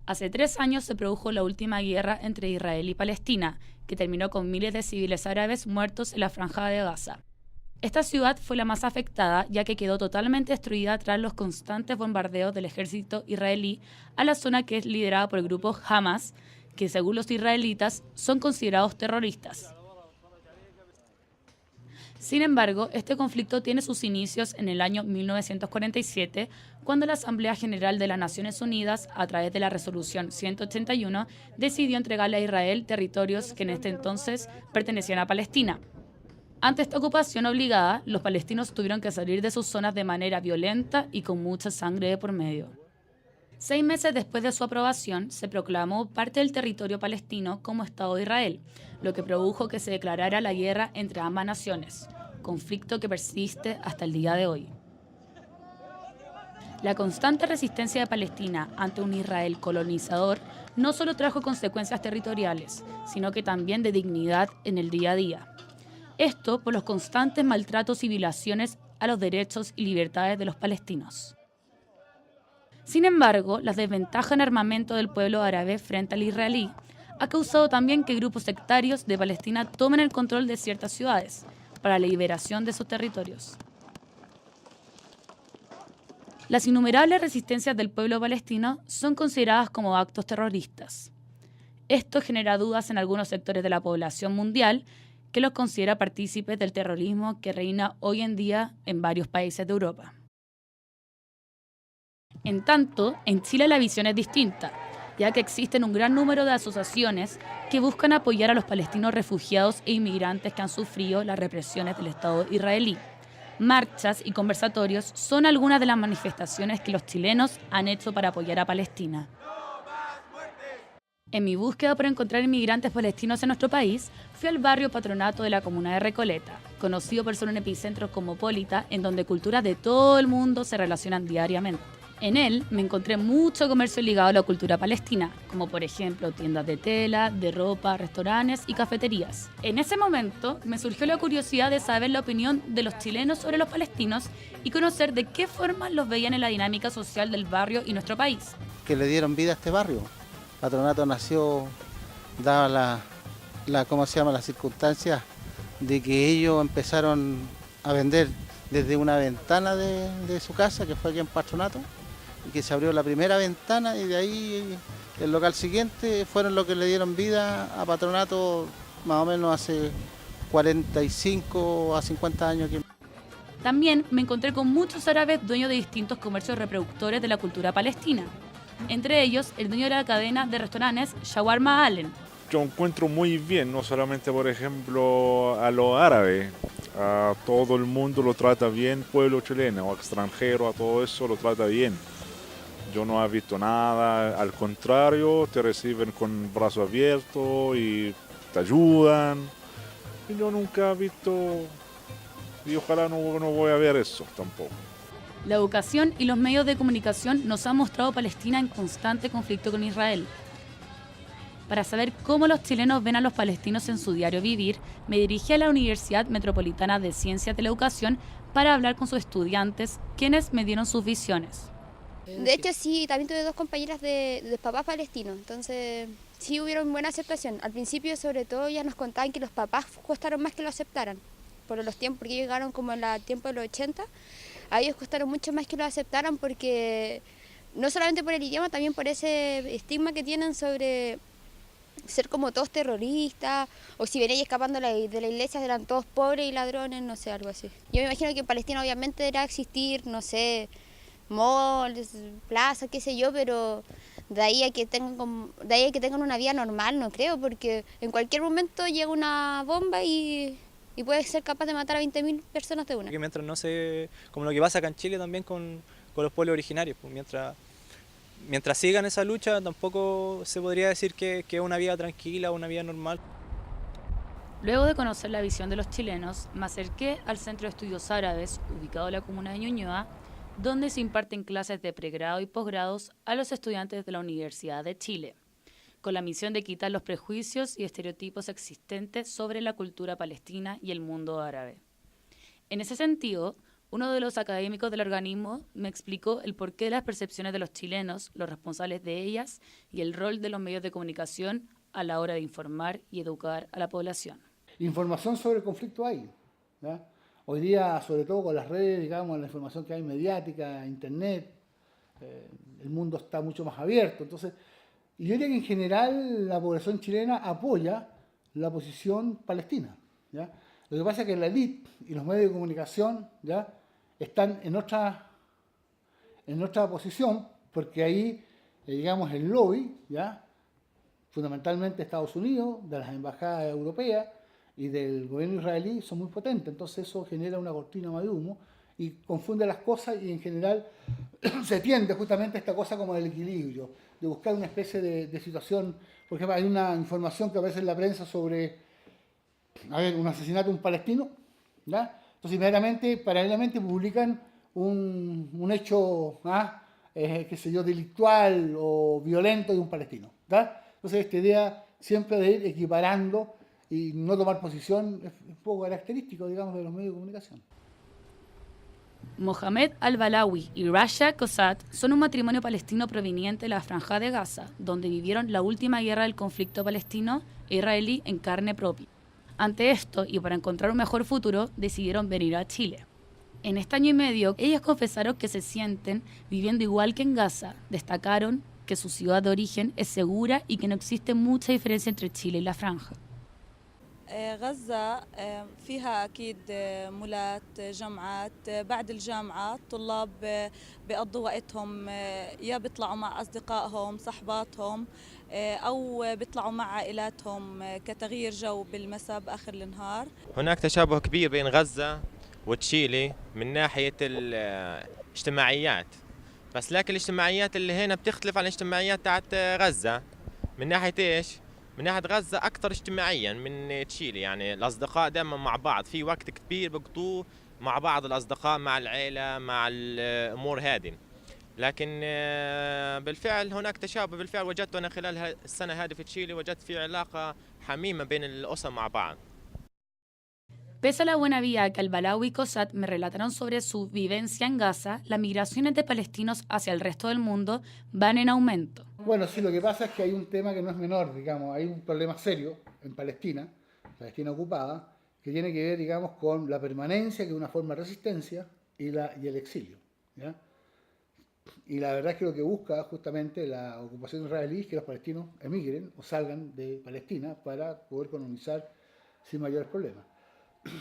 Hace 3 años se produjo la última guerra entre Israel y Palestina, que terminó con miles de civiles árabes muertos en la Franja de Gaza. Esta ciudad fue la más afectada, ya que quedó totalmente destruida tras los constantes bombardeos del ejército israelí a la zona que es liderada por el grupo Hamas, que según los israelitas son considerados terroristas. Sin embargo, este conflicto tiene sus inicios en el año 1947, cuando la Asamblea General de las Naciones Unidas, a través de la Resolución 181, decidió entregarle a Israel territorios que en este entonces pertenecían a Palestina. Ante esta ocupación obligada, los palestinos tuvieron que salir de sus zonas de manera violenta y con mucha sangre de por medio. 6 meses después de su aprobación, se proclamó parte del territorio palestino como Estado de Israel, lo que produjo que se declarara la guerra entre ambas naciones, conflicto que persiste hasta el día de hoy. La constante resistencia de Palestina ante un Israel colonizador no solo trajo consecuencias territoriales, sino que también de dignidad en el día a día. Esto por los constantes maltratos y violaciones a los derechos y libertades de los palestinos. Sin embargo, la desventaja en armamento del pueblo árabe frente al israelí ha causado también que grupos sectarios de Palestina tomen el control de ciertas ciudades para la liberación de sus territorios. Las innumerables resistencias del pueblo palestino son consideradas como actos terroristas. Esto genera dudas en algunos sectores de la población mundial que los considera partícipes del terrorismo que reina hoy en día en varios países de Europa. En tanto, en Chile la visión es distinta, ya que existen un gran número de asociaciones que buscan apoyar a los palestinos refugiados e inmigrantes que han sufrido las represiones del Estado israelí. Marchas y conversatorios son algunas de las manifestaciones que los chilenos han hecho para apoyar a Palestina. En mi búsqueda por encontrar inmigrantes palestinos en nuestro país, fui al barrio Patronato de la comuna de Recoleta, conocido por ser un epicentro cosmopolita en donde culturas de todo el mundo se relacionan diariamente. En él me encontré mucho comercio ligado a la cultura palestina, como por ejemplo tiendas de tela, de ropa, restaurantes y cafeterías. En ese momento me surgió la curiosidad de saber la opinión de los chilenos sobre los palestinos y conocer de qué forma los veían en la dinámica social del barrio y nuestro país. Que le dieron vida a este barrio. Patronato nació, dada las circunstancias de que ellos empezaron a vender desde una ventana de su casa, que fue aquí en Patronato, y que se abrió la primera ventana y de ahí el local siguiente fueron los que le dieron vida a Patronato más o menos hace 45 a 50 años. También me encontré con muchos árabes dueños de distintos comercios reproductores de la cultura palestina. Entre ellos, el dueño de la cadena de restaurantes Shawarma Allen. Yo encuentro muy bien, no solamente, por ejemplo, a los árabes, a todo el mundo lo trata bien, pueblo chileno o extranjero, a todo eso lo trata bien. Yo no he visto nada, al contrario, te reciben con brazos abiertos y te ayudan. Y yo nunca he visto, y ojalá no voy a ver eso tampoco. La educación y los medios de comunicación nos han mostrado Palestina en constante conflicto con Israel. Para saber cómo los chilenos ven a los palestinos en su diario vivir, me dirigí a la Universidad Metropolitana de Ciencias de la Educación para hablar con sus estudiantes, quienes me dieron sus visiones. De hecho, sí, también tuve 2 compañeras de papás palestinos, entonces sí hubieron buena aceptación. Al principio, sobre todo, ya nos contaban que los papás costaron más que lo aceptaran, por los tiempos, porque llegaron como en el tiempo de los 80, a ellos costaron mucho más que lo aceptaran porque no solamente por el idioma, también por ese estigma que tienen sobre ser como todos terroristas, o si venían escapando de la iglesia eran todos pobres y ladrones, no sé, algo así. Yo me imagino que en Palestina obviamente deberá existir, no sé, malls, plazas, qué sé yo, pero de ahí a que tengan una vida normal, no creo, porque en cualquier momento llega una bomba y puede ser capaz de matar a 20.000 personas de una. Que mientras no se, como lo que pasa acá en Chile también con los pueblos originarios, pues mientras sigan esa lucha tampoco se podría decir que es una vida tranquila, una vida normal. Luego de conocer la visión de los chilenos, me acerqué al Centro de Estudios Árabes, ubicado en la comuna de Ñuñoa, donde se imparten clases de pregrado y posgrados a los estudiantes de la Universidad de Chile, con la misión de quitar los prejuicios y estereotipos existentes sobre la cultura palestina y el mundo árabe. En ese sentido, Uno de los académicos del organismo me explicó el porqué de las percepciones de los chilenos, los responsables de ellas y el rol de los medios de comunicación a la hora de informar y educar a la población. Información sobre el conflicto hay, ¿ya? Hoy día, sobre todo con las redes, digamos, la información que hay mediática, internet, el mundo está mucho más abierto. Entonces, y yo diría que en general la población chilena apoya la posición palestina, ¿ya? Lo que pasa es que la élite y los medios de comunicación, ¿ya?, están en otra posición, porque ahí, digamos, el lobby, ¿ya?, fundamentalmente Estados Unidos, de las embajadas europeas y del gobierno israelí, son muy potentes. Entonces eso genera una cortina de humo y confunde las cosas, y en general se tiende justamente a esta cosa como del equilibrio, de buscar una especie de situación. Por ejemplo, hay una información que aparece en la prensa sobre un asesinato de un palestino, ¿ya? Entonces inmediatamente, paralelamente, publican un hecho, qué sé yo, delictual o violento de un palestino, ¿ya? Entonces esta idea siempre de ir equiparando y no tomar posición es un poco característico, digamos, de los medios de comunicación. Mohamed Al-Balawi y Rasha Qasat son un matrimonio palestino proveniente de la Franja de Gaza, donde vivieron la última guerra del conflicto palestino e israelí en carne propia. Ante esto, y para encontrar un mejor futuro, decidieron venir a Chile. En este año y medio, ellas confesaron que se sienten viviendo igual que en Gaza. Destacaron que su ciudad de origen es segura y que no existe mucha diferencia entre Chile y la Franja. غزة فيها أكيد مولات جامعات بعد الجامعة الطلاب بيقضوا وقتهم يا بيطلعوا مع أصدقائهم صحباتهم أو بيطلعوا مع عائلاتهم كتغيير جو بالمساء بآخر النهار. هناك تشابه كبير بين غزة وتشيلي من ناحية الاجتماعيات، بس لكن الاجتماعيات اللي هنا بتختلف عن الاجتماعيات تاعت غزة. من ناحية إيش؟ من ناحية غزة أكثر اجتماعياً من تشيلي، يعني الأصدقاء دائماً مع بعض، في وقت كبير بقضوه مع بعض الأصدقاء، مع العائلة، مع الأمور هذه. لكن بالفعل هناك تشابه، بالفعل وجدت أنا خلال السنة هذه في تشيلي وجدت في علاقة حميمة بين الأسر مع بعض. Pese a la buena vida que Al-Balawi y Qasat me relataron sobre su vivencia en Gaza, las migraciones de palestinos hacia el resto del mundo van en aumento. Bueno, sí, lo que pasa es que hay un tema que no es menor, digamos, hay un problema serio en Palestina ocupada, que tiene que ver, digamos, con la permanencia, que es una forma de resistencia, y el exilio, ¿ya? Y la verdad es que lo que busca justamente la ocupación israelí es que los palestinos emigren o salgan de Palestina para poder colonizar sin mayores problemas.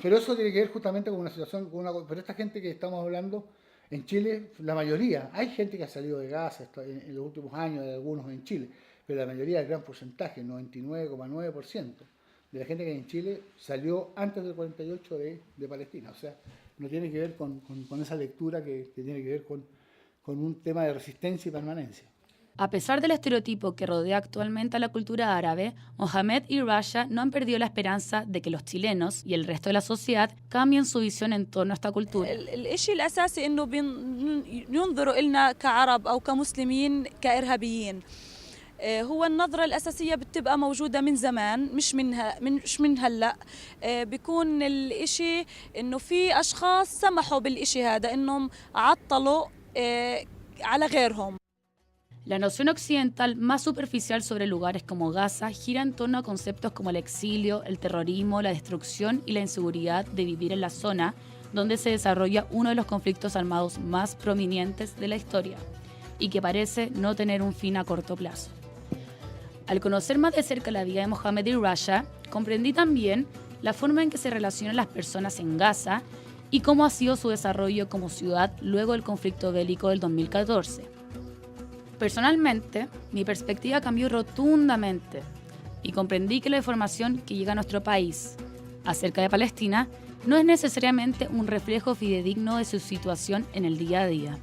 Pero eso tiene que ver justamente con una situación, pero esta gente que estamos hablando en Chile, la mayoría, hay gente que ha salido de Gaza en los últimos años, hay algunos en Chile, pero la mayoría, el gran porcentaje, el 99,9% de la gente que hay en Chile salió antes del 48 de Palestina. O sea, no tiene que ver con esa lectura que tiene que ver con un tema de resistencia y permanencia. A pesar del estereotipo que rodea actualmente a la cultura árabe, Mohamed y Rasha no han perdido la esperanza de que los chilenos y el resto de la sociedad cambien su visión en torno a esta cultura. الشيء الأساسي إنه ينظروا إلنا كعرب أو كمسلمين كإرهابيين. هو النظرة الأساسية بتبقى موجودة من زمان، مش من هلا. بيكون الإشي إنه في أشخاص سمحوا بالإشي هذا إنهم عطلوا على غيرهم. La noción occidental más superficial sobre lugares como Gaza gira en torno a conceptos como el exilio, el terrorismo, la destrucción y la inseguridad de vivir en la zona donde se desarrolla uno de los conflictos armados más prominentes de la historia y que parece no tener un fin a corto plazo. Al conocer más de cerca la vida de Mohamed y Rasha, comprendí también la forma en que se relacionan las personas en Gaza y cómo ha sido su desarrollo como ciudad luego del conflicto bélico del 2014. Personalmente, mi perspectiva cambió rotundamente y comprendí que la información que llega a nuestro país acerca de Palestina no es necesariamente un reflejo fidedigno de su situación en el día a día.